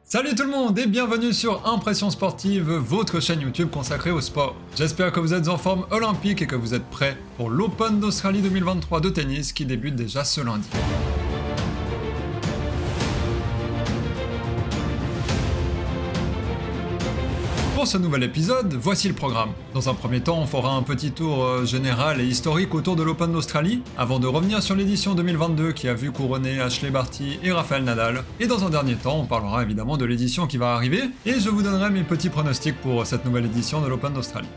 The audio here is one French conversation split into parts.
Salut tout le monde et bienvenue sur Impression Sportive, votre chaîne YouTube consacrée au sport. J'espère que vous êtes en forme olympique et que vous êtes prêts pour l'Open d'Australie 2023 de tennis qui débute déjà ce lundi. Pour ce nouvel épisode, voici le programme. Dans un premier temps, on fera un petit tour général et historique autour de l'Open d'Australie, avant de revenir sur l'édition 2022 qui a vu couronner Ashley Barty et Rafael Nadal. Et dans un dernier temps, on parlera évidemment de l'édition qui va arriver, et je vous donnerai mes petits pronostics pour cette nouvelle édition de l'Open d'Australie.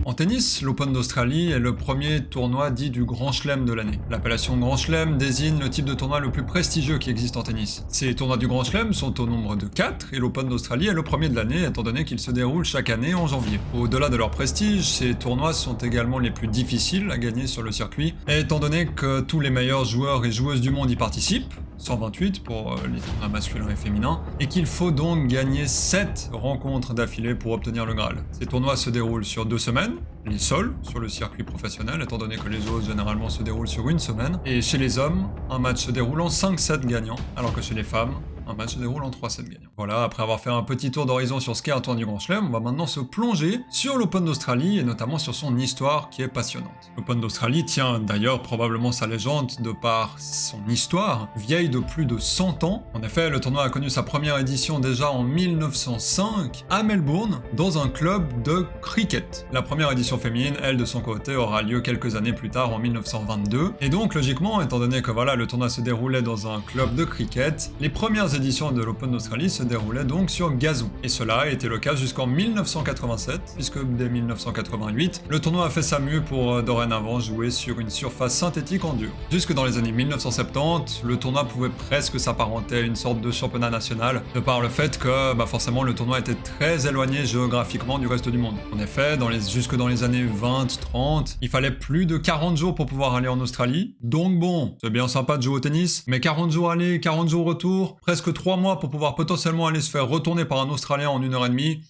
En tennis, l'Open d'Australie est le premier tournoi dit du Grand Chelem de l'année. L'appellation Grand Chelem désigne le type de tournoi le plus prestigieux qui existe en tennis. Ces tournois du Grand Chelem sont au nombre de 4 et l'Open d'Australie est le premier de l'année étant donné qu'il se déroule chaque année en janvier. Au-delà de leur prestige, ces tournois sont également les plus difficiles à gagner sur le circuit, étant donné que tous les meilleurs joueurs et joueuses du monde y participent, 128 pour les tournois masculins et féminins, et qu'il faut donc gagner 7 rencontres d'affilée pour obtenir le Graal. Ces tournois se déroulent sur 2 semaines, les seuls sur le circuit professionnel, étant donné que les autres généralement se déroulent sur 1 semaine, et chez les hommes, un match se déroule en 5 sets gagnants, alors que chez les femmes, un match se déroule en 3 sets gagnants. Voilà, après avoir fait un petit tour d'horizon sur ce qu'est un tournoi du Grand Chelem, on va maintenant se plonger sur l'Open d'Australie et notamment sur son histoire qui est passionnante. L'Open d'Australie tient d'ailleurs probablement sa légende de par son histoire, vieille de plus de 100 ans. En effet, le tournoi a connu sa première édition déjà en 1905 à Melbourne, dans un club de cricket. La première édition féminine, elle de son côté, aura lieu quelques années plus tard en 1922. Et donc logiquement, étant donné que voilà, le tournoi se déroulait dans un club de cricket, les premières éditions de l'Open d'Australie se déroulaient donc sur gazon. Et cela a été le cas jusqu'en 1987, puisque dès 1988, le tournoi a fait sa mue pour dorénavant jouer sur une surface synthétique en dur. Jusque dans les années 1970, le tournoi pouvait presque s'apparenter à une sorte de championnat national, de par le fait que forcément le tournoi était très éloigné géographiquement du reste du monde. En effet, jusque dans les années 20-30, il fallait plus de 40 jours pour pouvoir aller en Australie. Donc bon, c'est bien sympa de jouer au tennis, mais 40 jours aller, 40 jours retour, presque 3 mois pour pouvoir potentiellement aller se faire retourner par un Australien en 1h30,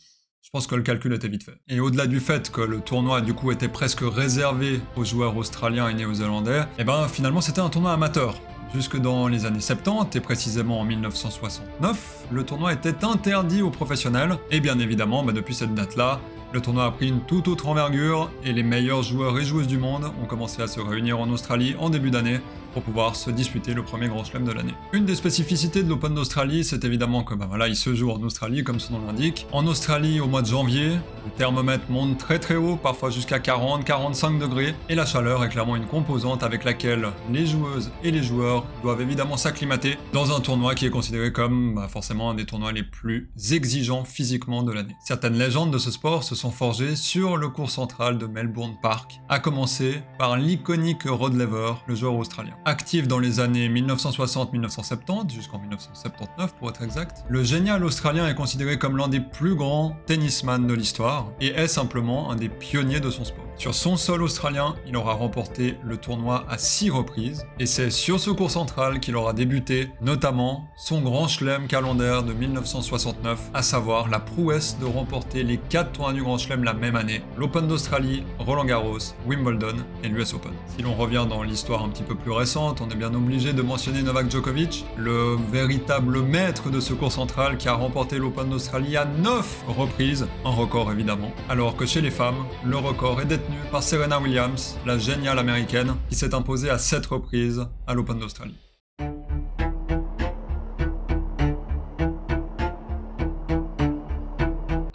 je pense que le calcul était vite fait. Et au-delà du fait que le tournoi du coup était presque réservé aux joueurs australiens et néo-zélandais, finalement c'était un tournoi amateur. Jusque dans les années 70, et précisément en 1969, le tournoi était interdit aux professionnels, et bien évidemment, depuis cette date-là, le tournoi a pris une toute autre envergure, et les meilleurs joueurs et joueuses du monde ont commencé à se réunir en Australie en début d'année pour pouvoir se disputer le premier Grand Chelem de l'année. Une des spécificités de l'Open d'Australie, c'est évidemment que il se joue en Australie, comme son nom l'indique. En Australie, au mois de janvier, le thermomètre monte très très haut, parfois jusqu'à 40-45 degrés, et la chaleur est clairement une composante avec laquelle les joueuses et les joueurs doivent évidemment s'acclimater dans un tournoi qui est considéré comme forcément un des tournois les plus exigeants physiquement de l'année. Certaines légendes de ce sport se sont forgées sur le court central de Melbourne Park, à commencer par l'iconique Rod Laver, le joueur australien. Actif dans les années 1960-1970, jusqu'en 1979 pour être exact, le génial australien est considéré comme l'un des plus grands tennisman de l'histoire, et est simplement un des pionniers de son sport. Sur son sol australien, il aura remporté le tournoi à 6 reprises, et c'est sur ce court central qu'il aura débuté, notamment, son grand chelem calendaire de 1969, à savoir la prouesse de remporter les 4 tournois du Grand Chelem la même année, l'Open d'Australie, Roland Garros, Wimbledon et l'US Open. Si l'on revient dans l'histoire un petit peu plus récente, on est bien obligé de mentionner Novak Djokovic, le véritable maître de ce court central qui a remporté l'Open d'Australie à 9 reprises, un record évidemment, alors que chez les femmes, le record est détenu par Serena Williams, la géniale américaine, qui s'est imposée à 7 reprises à l'Open d'Australie.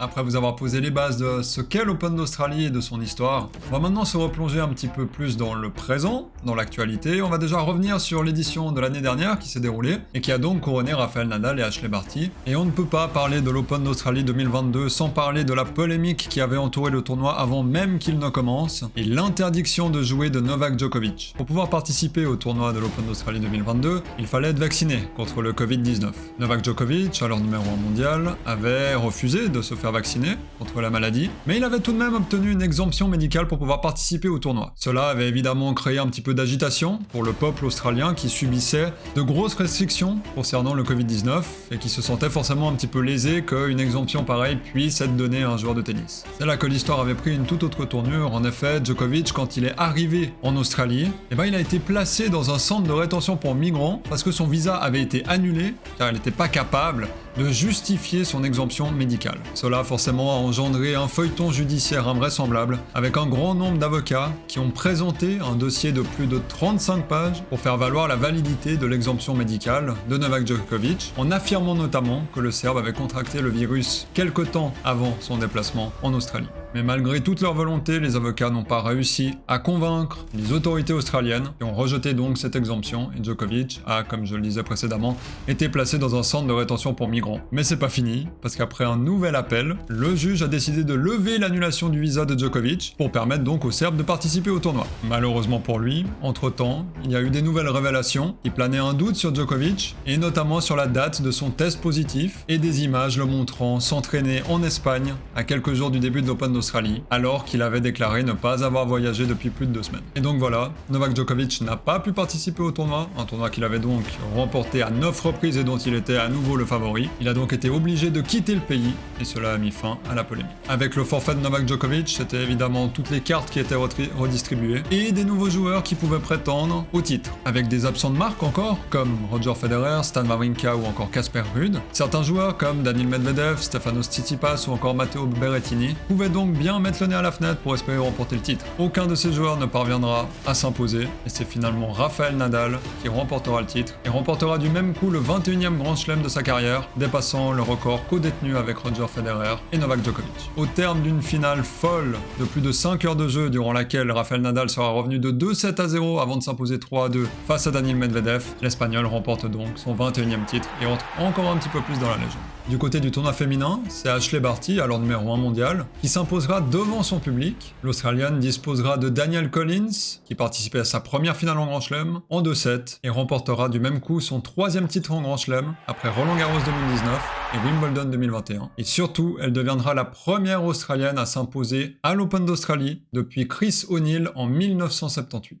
Après vous avoir posé les bases de ce qu'est l'Open d'Australie et de son histoire, on va maintenant se replonger un petit peu plus dans le présent, dans l'actualité. On va déjà revenir sur l'édition de l'année dernière qui s'est déroulée et qui a donc couronné Rafael Nadal et Ashley Barty. Et on ne peut pas parler de l'Open d'Australie 2022 sans parler de la polémique qui avait entouré le tournoi avant même qu'il ne commence et l'interdiction de jouer de Novak Djokovic. Pour pouvoir participer au tournoi de l'Open d'Australie 2022, il fallait être vacciné contre le Covid-19. Novak Djokovic, alors numéro 1 mondial, avait refusé de se faire vacciner vacciné contre la maladie, mais il avait tout de même obtenu une exemption médicale pour pouvoir participer au tournoi. Cela avait évidemment créé un petit peu d'agitation pour le peuple australien qui subissait de grosses restrictions concernant le Covid-19 et qui se sentait forcément un petit peu lésé qu'une exemption pareille puisse être donnée à un joueur de tennis. C'est là que l'histoire avait pris une toute autre tournure. En effet, Djokovic, quand il est arrivé en Australie, il a été placé dans un centre de rétention pour migrants parce que son visa avait été annulé car il n'était pas capable de justifier son exemption médicale. Cela forcément a engendré un feuilleton judiciaire invraisemblable avec un grand nombre d'avocats qui ont présenté un dossier de plus de 35 pages pour faire valoir la validité de l'exemption médicale de Novak Djokovic, en affirmant notamment que le Serbe avait contracté le virus quelque temps avant son déplacement en Australie. Mais malgré toute leur volonté, les avocats n'ont pas réussi à convaincre les autorités australiennes qui ont rejeté donc cette exemption et Djokovic a, comme je le disais précédemment, été placé dans un centre de rétention pour migrants. Mais c'est pas fini, parce qu'après un nouvel appel, le juge a décidé de lever l'annulation du visa de Djokovic pour permettre donc aux Serbes de participer au tournoi. Malheureusement pour lui, entre-temps, il y a eu des nouvelles révélations qui planaient un doute sur Djokovic et notamment sur la date de son test positif et des images le montrant s'entraîner en Espagne à quelques jours du début de l'Open d'Australie, alors qu'il avait déclaré ne pas avoir voyagé depuis plus de 2 semaines. Et donc voilà, Novak Djokovic n'a pas pu participer au tournoi, un tournoi qu'il avait donc remporté à 9 reprises et dont il était à nouveau le favori. Il a donc été obligé de quitter le pays, et cela a mis fin à la polémique. Avec le forfait de Novak Djokovic, c'était évidemment toutes les cartes qui étaient redistribuées, et des nouveaux joueurs qui pouvaient prétendre au titre, avec des absents de marque encore, comme Roger Federer, Stan Wawrinka ou encore Casper Ruud. Certains joueurs comme Daniil Medvedev, Stefanos Tsitsipas ou encore Matteo Berrettini pouvaient donc bien mettre le nez à la fenêtre pour espérer remporter le titre. Aucun de ces joueurs ne parviendra à s'imposer, et c'est finalement Rafael Nadal qui remportera le titre, et remportera du même coup le 21e Grand Chelem de sa carrière, dépassant le record co-détenu avec Roger Federer et Novak Djokovic. Au terme d'une finale folle de plus de 5 heures de jeu durant laquelle Rafael Nadal sera revenu de 2-7-0 avant de s'imposer 3-2 face à Daniil Medvedev, l'Espagnol remporte donc son 21e titre et entre encore un petit peu plus dans la légende. Du côté du tournoi féminin, c'est Ashley Barty, alors numéro 1 mondial, qui s'imposera devant son public. L'Australienne disposera de Danielle Collins, qui participait à sa première finale en Grand Chelem, en 2-7, et remportera du même coup son 3e titre en Grand Chelem, après Roland Garros 2019 et Wimbledon 2021. Et surtout, elle deviendra la première Australienne à s'imposer à l'Open d'Australie depuis Chris O'Neill en 1978.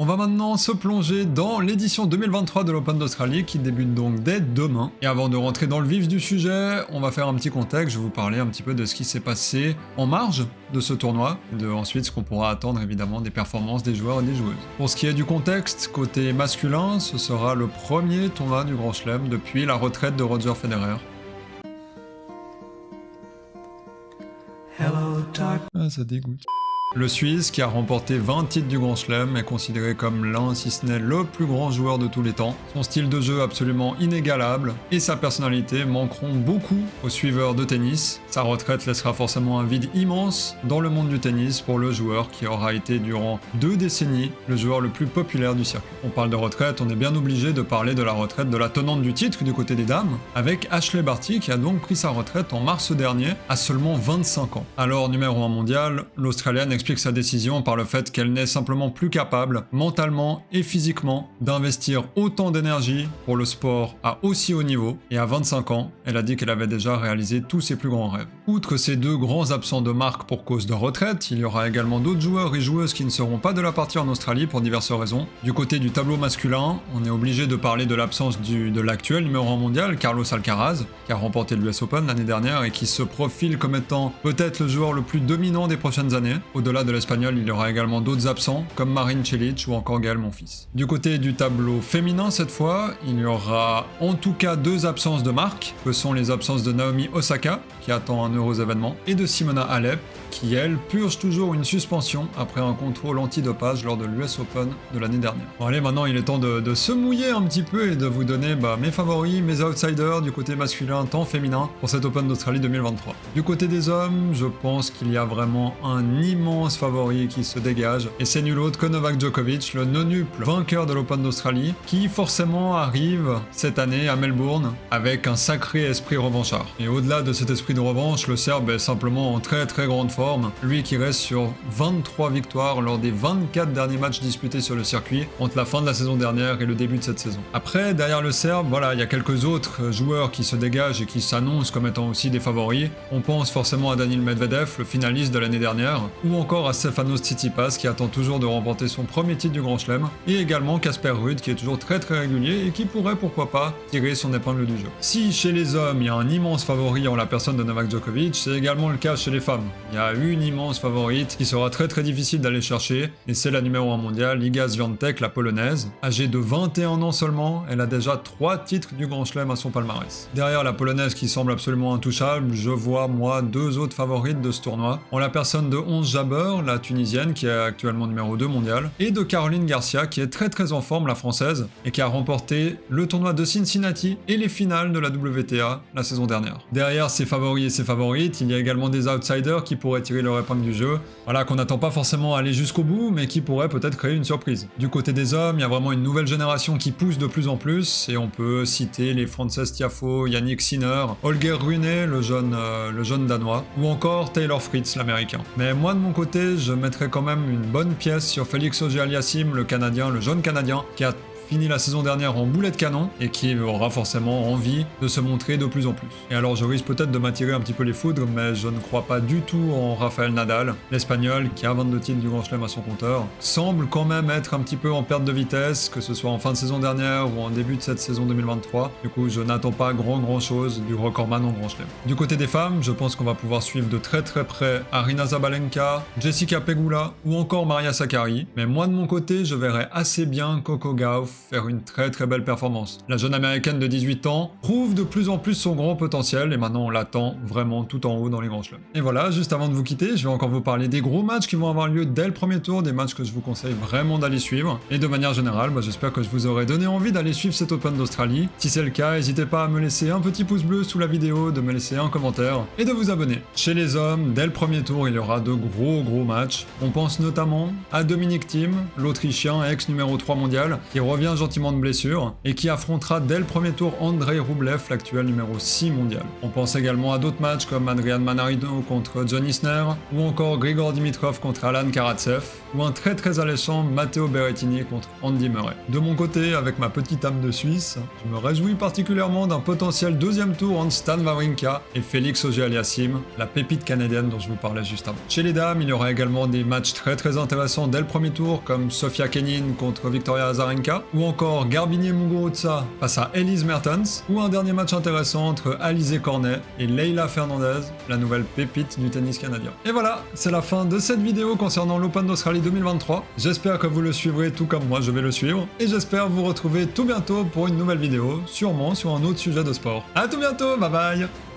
On va maintenant se plonger dans l'édition 2023 de l'Open d'Australie qui débute donc dès demain. Et avant de rentrer dans le vif du sujet, on va faire un petit contexte, je vais vous parler un petit peu de ce qui s'est passé en marge de ce tournoi, et de ensuite ce qu'on pourra attendre évidemment des performances des joueurs et des joueuses. Pour ce qui est du contexte, côté masculin, ce sera le premier tournoi du Grand Chelem depuis la retraite de Roger Federer. Ah, ça dégoûte. Le Suisse, qui a remporté 20 titres du Grand Chelem, est considéré comme l'un, si ce n'est le plus grand joueur de tous les temps. Son style de jeu absolument inégalable et sa personnalité manqueront beaucoup aux suiveurs de tennis. Sa retraite laissera forcément un vide immense dans le monde du tennis pour le joueur qui aura été durant 2 décennies le joueur le plus populaire du circuit. On parle de retraite, on est bien obligé de parler de la retraite de la tenante du titre du côté des dames, avec Ashley Barty qui a donc pris sa retraite en mars dernier à seulement 25 ans. Alors numéro 1 mondial, l'Australienne explique sa décision par le fait qu'elle n'est simplement plus capable, mentalement et physiquement, d'investir autant d'énergie pour le sport à aussi haut niveau, et à 25 ans, elle a dit qu'elle avait déjà réalisé tous ses plus grands rêves. Outre ces 2 grands absents de marque pour cause de retraite, il y aura également d'autres joueurs et joueuses qui ne seront pas de la partie en Australie pour diverses raisons. Du côté du tableau masculin, on est obligé de parler de l'absence de l'actuel numéro 1 mondial, Carlos Alcaraz, qui a remporté l'US Open l'année dernière et qui se profile comme étant peut-être le joueur le plus dominant des prochaines années. Au-delà de l'Espagnol, il y aura également d'autres absents, comme Marin Cilic ou encore Gaël Monfils. Du côté du tableau féminin cette fois, il y aura en tout cas 2 absences de marque, que sont les absences de Naomi Osaka, qui attend un heureux événement, et de Simona Halep, qui elle purge toujours une suspension après un contrôle antidopage lors de l'US Open de l'année dernière. Bon allez, maintenant il est temps de se mouiller un petit peu et de vous donner mes favoris, mes outsiders du côté masculin tant féminin pour cet Open d'Australie 2023. Du côté des hommes, je pense qu'il y a vraiment un immense immense favori qui se dégage, et c'est nul autre que Novak Djokovic, le nonuple vainqueur de l'Open d'Australie, qui forcément arrive cette année à Melbourne avec un sacré esprit revanchard. Et au-delà de cet esprit de revanche, le Serbe est simplement en très très grande forme, lui qui reste sur 23 victoires lors des 24 derniers matchs disputés sur le circuit entre la fin de la saison dernière et le début de cette saison. Après, derrière le Serbe, voilà, il y a quelques autres joueurs qui se dégagent et qui s'annoncent comme étant aussi des favoris. On pense forcément à Daniil Medvedev, le finaliste de l'année dernière, ou encore à Stefanos Tsitsipas qui attend toujours de remporter son premier titre du Grand Chelem, et également Casper Ruud qui est toujours très très régulier et qui pourrait pourquoi pas tirer son épingle du jeu. Si chez les hommes il y a un immense favori en la personne de Novak Djokovic, c'est également le cas chez les femmes. Il y a une immense favorite qui sera très très difficile d'aller chercher, et c'est la numéro 1 mondiale, Iga Swiatek, la polonaise. Âgée de 21 ans seulement, elle a déjà 3 titres du Grand Chelem à son palmarès. Derrière la polonaise qui semble absolument intouchable, je vois moi 2 autres favorites de ce tournoi, en la personne de Ons Jabeur, la tunisienne qui est actuellement numéro 2 mondiale, et de Caroline Garcia qui est très très en forme, la française, et qui a remporté le tournoi de Cincinnati et les finales de la WTA la saison dernière. Derrière ces favoris et ces favorites, il y a également des outsiders qui pourraient tirer leur épingle du jeu, voilà, qu'on n'attend pas forcément aller jusqu'au bout, mais qui pourraient peut-être créer une surprise. Du côté des hommes, il y a vraiment une nouvelle génération qui pousse de plus en plus, et on peut citer les Frances Tiafoe, Yannick Sinner, Holger Rune, le jeune danois, ou encore Taylor Fritz, l'américain. Mais moi de mon côté, je mettrais quand même une bonne pièce sur Félix Auger-Aliassime, le canadien, le jeune canadien, qui a fini la saison dernière en boulet de canon et qui aura forcément envie de se montrer de plus en plus. Et alors je risque peut-être de m'attirer un petit peu les foudres, mais je ne crois pas du tout en Rafael Nadal, l'Espagnol qui a 22 titres du Grand Chelem à son compteur, semble quand même être un petit peu en perte de vitesse, que ce soit en fin de saison dernière ou en début de cette saison 2023. Du coup je n'attends pas grand chose du recordman en Grand Chelem. Du côté des femmes, je pense qu'on va pouvoir suivre de très très près Aryna Sabalenka, Jessica Pegula ou encore Maria Sakkari, mais moi de mon côté je verrais assez bien Coco Gauff faire une très très belle performance. La jeune américaine de 18 ans prouve de plus en plus son grand potentiel et maintenant on l'attend vraiment tout en haut dans les grands chelems. Et voilà, juste avant de vous quitter, je vais encore vous parler des gros matchs qui vont avoir lieu dès le premier tour, des matchs que je vous conseille vraiment d'aller suivre. Et de manière générale, j'espère que je vous aurai donné envie d'aller suivre cet Open d'Australie. Si c'est le cas, n'hésitez pas à me laisser un petit pouce bleu sous la vidéo, de me laisser un commentaire et de vous abonner. Chez les hommes, dès le premier tour, il y aura de gros matchs. On pense notamment à Dominic Thiem, l'Autrichien ex numéro 3 mondial, qui revient gentiment de blessure et qui affrontera dès le premier tour Andrei Rublev, l'actuel numéro 6 mondial. On pense également à d'autres matchs comme Adrian Manarino contre John Isner ou encore Grigor Dimitrov contre Alan Karatsev ou un très très alléchant Matteo Berrettini contre Andy Murray. De mon côté, avec ma petite âme de Suisse, je me réjouis particulièrement d'un potentiel deuxième tour entre Stan Wawrinka et Félix Auger-Aliassime, la pépite canadienne dont je vous parlais juste avant. Chez les dames, il y aura également des matchs très très intéressants dès le premier tour comme Sofia Kenin contre Victoria Azarenka ou encore Garbiñe Muguruza face à Elise Mertens, ou un dernier match intéressant entre Alizé Cornet et Leylah Fernandez, la nouvelle pépite du tennis canadien. Et voilà, c'est la fin de cette vidéo concernant l'Open d'Australie 2023. J'espère que vous le suivrez tout comme moi je vais le suivre, et j'espère vous retrouver tout bientôt pour une nouvelle vidéo, sûrement sur un autre sujet de sport. A tout bientôt, bye bye!